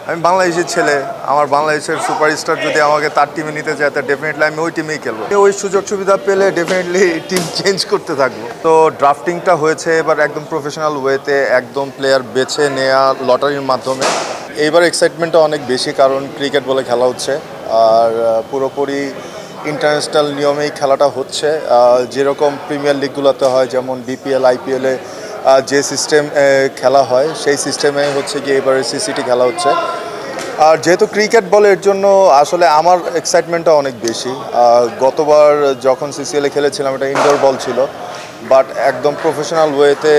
আমি বাংলাদেশের ছেলে, আমার বাংলাদেশের সুপারস্টার যদি আমাকে তার টিমে নিতে চায় তা ডেফিনেটলি আমি ওই টিমেই খেলবো। ওই সুযোগ সুবিধা পেলে ডেফিনেটলি টিম চেঞ্জ করতে থাকবো। তো ড্রাফটিংটা হয়েছে এবার একদম প্রফেশনাল ওয়েতে, একদম প্লেয়ার বেছে নেওয়া লটারির মাধ্যমে। এইবার এক্সাইটমেন্টটা অনেক বেশি, কারণ ক্রিকেট বলে খেলা হচ্ছে আর পুরোপুরি ইন্টারন্যাশনাল নিয়মেই খেলাটা হচ্ছে। যেরকম প্রিমিয়ার লিগগুলোতে হয়, যেমন বিপিএল, আইপিএলে যে সিস্টেম খেলা হয় সেই সিস্টেমে হচ্ছে গিয়ে এবারে সিসিটি খেলা হচ্ছে। আর যেহেতু ক্রিকেট বলে এর জন্য আসলে আমার এক্সাইটমেন্টটা অনেক বেশি। গতবার যখন সিসিএলে খেলেছিলাম এটা ইনডোর বল ছিল, বাট একদম প্রফেশনাল ওয়েতে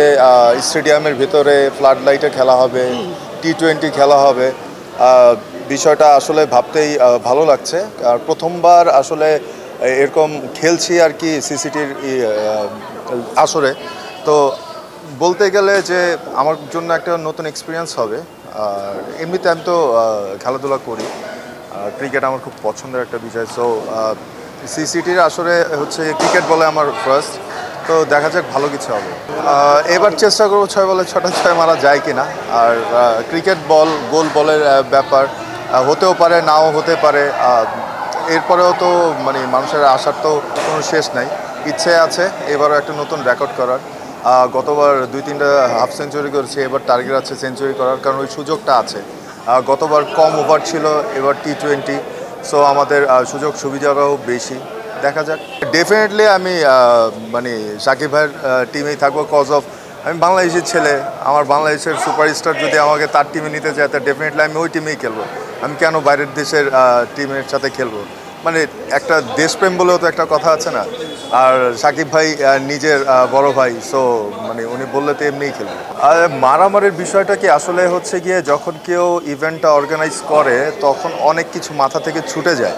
স্টেডিয়ামের ভিতরে ফ্লাড লাইটে খেলা হবে, টি-20 খেলা হবে। বিষয়টা আসলে ভাবতেই ভালো লাগছে। আর প্রথমবার আসলে এরকম খেলছি আর কি সিসিটির আসরে। তো বলতে গেলে যে আমার জন্য একটা নতুন এক্সপিরিয়েন্স হবে। আর এমনিতে আমি তো খেলাধুলা করি, ক্রিকেট আমার খুব পছন্দের একটা বিষয়। সো সিসিটির আসরে হচ্ছে ক্রিকেট বলে আমার ফার্স্ট। তো দেখা যাক ভালো কিছু হবে। এবার চেষ্টা করবো 6 বলে 6টা 6 মারা যায় কিনা। আর ক্রিকেট বল গোল বলের ব্যাপার, হতেও পারে নাও হতে পারে। এরপরেও তো মানে মানুষের আশার তো কোনো শেষ নাই। ইচ্ছে আছে এবারও একটা নতুন রেকর্ড করার। গতবার 2-3টা হাফ সেঞ্চুরি করেছে, এবার টার্গেট আছে সেঞ্চুরি করার, কারণ ওই সুযোগটা আছে। গতবার কম ওভার ছিল, এবার টি-20, সো আমাদের সুযোগ সুবিধাটাও বেশি। দেখা যাক। ডেফিনেটলি আমি মানে সাকিব ভাইয়ের টিমেই থাকবো, কজ অফ আমি বাংলাদেশের ছেলে, আমার বাংলাদেশের সুপারস্টার যদি আমাকে তার টিমে নিতে চায় তা ডেফিনেটলি আমি ওই টিমেই খেলবো। আমি কেন বাইরের দেশের টিমের সাথে খেলবো? মানে একটা দেশপ্রেম বলেও তো একটা কথা আছে না। আর সাকিব ভাই নিজের বড় ভাই, সো মানে উনি বললে তো এমনিই খেলবে। আর মারামারির বিষয়টা কি আসলে হচ্ছে গিয়ে যখন কেউ ইভেন্টটা অর্গানাইজ করে তখন অনেক কিছু মাথা থেকে ছুটে যায়।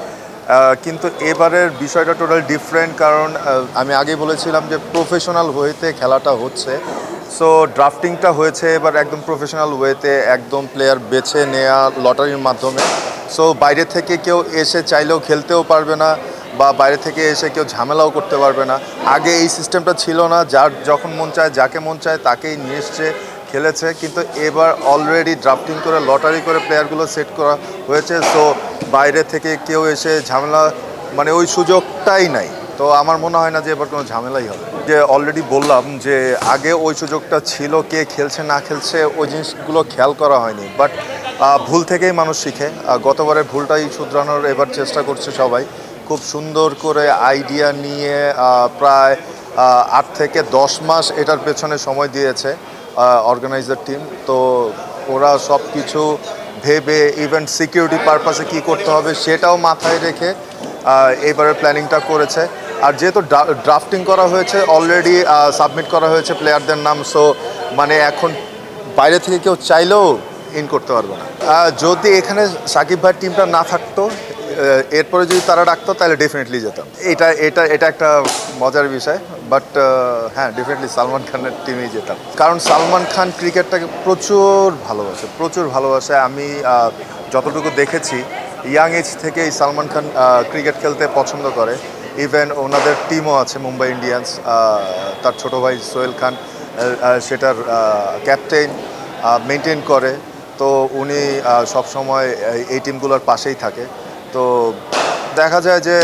কিন্তু এবারের বিষয়টা টোটাল ডিফারেন্ট, কারণ আমি আগেই বলেছিলাম যে প্রফেশনাল ওয়েতে খেলাটা হচ্ছে। সো ড্রাফটিংটা হয়েছে এবার একদম প্রফেশনাল ওয়েতে, একদম প্লেয়ার বেছে নেওয়া লটারির মাধ্যমে। সো বাইরে থেকে কেউ এসে চাইলেও খেলতেও পারবে না, বা বাইরে থেকে এসে কেউ ঝামেলাও করতে পারবে না। আগে এই সিস্টেমটা ছিল না, যার যখন মন চায় যাকে মন চায় তাকেই নিয়ে এসছে খেলেছে। কিন্তু এবার অলরেডি ড্রাফটিং করে লটারি করে প্লেয়ারগুলো সেট করা হয়েছে। সো বাইরে থেকে কেউ এসে ঝামেলা মানে ওই সুযোগটাই নাই। তো আমার মনে হয় না যে এবার কোনো ঝামেলাই হবে। যে অলরেডি বললাম যে আগে ওই সুযোগটা ছিল, কে খেলছে না খেলছে ওই জিনিসগুলো খেয়াল করা হয়নি। বাট ভুল থেকেই মানুষ শিখে। গতবারের ভুলটাই শুধরানোর এবার চেষ্টা করছে সবাই। খুব সুন্দর করে আইডিয়া নিয়ে প্রায় 8 থেকে 10 মাস এটার পেছনে সময় দিয়েছে অর্গানাইজার টিম। তো ওরা সব কিছু ভেবে ইভেন্ট সিকিউরিটি পারপাসে কী করতে হবে সেটাও মাথায় রেখে এইবারের প্ল্যানিংটা করেছে। আর যেহেতু ড্রাফটিং করা হয়েছে, অলরেডি সাবমিট করা হয়েছে প্লেয়ারদের নাম। সো মানে এখন বাইরে থেকে কেউ চাইলেও ইন করতে পারবে না। যদি এখানে সাকিব ভাইয়ের টিমটা না থাকতো, এরপরে যদি তারা ডাকতো তাহলে ডেফিনেটলি যেতাম। এটা একটা মজার বিষয়। বাট হ্যাঁ, ডেফিনেটলি সালমান খানের টিমেই যেতাম, কারণ সালমান খান ক্রিকেটটাকে প্রচুর ভালোবাসে। আমি যতটুকু দেখেছি ইয়াং এজ থেকেই সালমান খান ক্রিকেট খেলতে পছন্দ করে। ইভেন ওনাদের টিমও আছে মুম্বাই ইন্ডিয়ান্স, তার ছোটো ভাই সোহেল খান সেটার ক্যাপ্টেন মেনটেন করে। তো উনি সবসময় এই টিমগুলোর পাশেই থাকে। তো দেখা যায় যে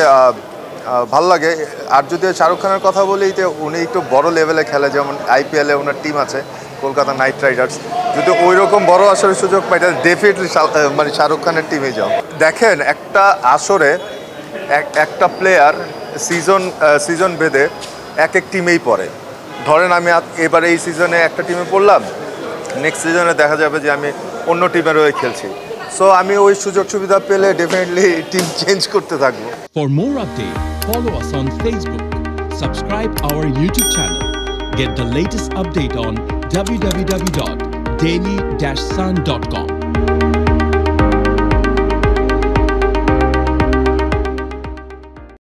ভাল লাগে। আর যদি শাহরুখ খানের কথা বলি, যে উনি একটু বড় লেভেলে খেলে, যেমন আইপিএলে ওনার টিম আছে কলকাতা নাইট রাইডার্স। যদি ওই রকম বড় আসরের সুযোগ পাই তাহলে ডেফিনেটলি মানে শাহরুখ খানের টিমে যাও। দেখেন, একটা আসরে একটা প্লেয়ার সিজন ভেদে এক টিমেই পড়ে। ধরেন আমি এবারে এই সিজনে একটা টিমে পড়লাম, নেক্সট সিজনে দেখা যাবে যে আমি অন্য টিমের হয়ে খেলছি। সো আমি ওই সুযোগ সুবিধা পেলে ডেফিনেটলি টিম চেঞ্জ করতে থাকবো। For more updates, follow us on Facebook, subscribe our YouTube channel, get the latest update on www.daily-sun.com.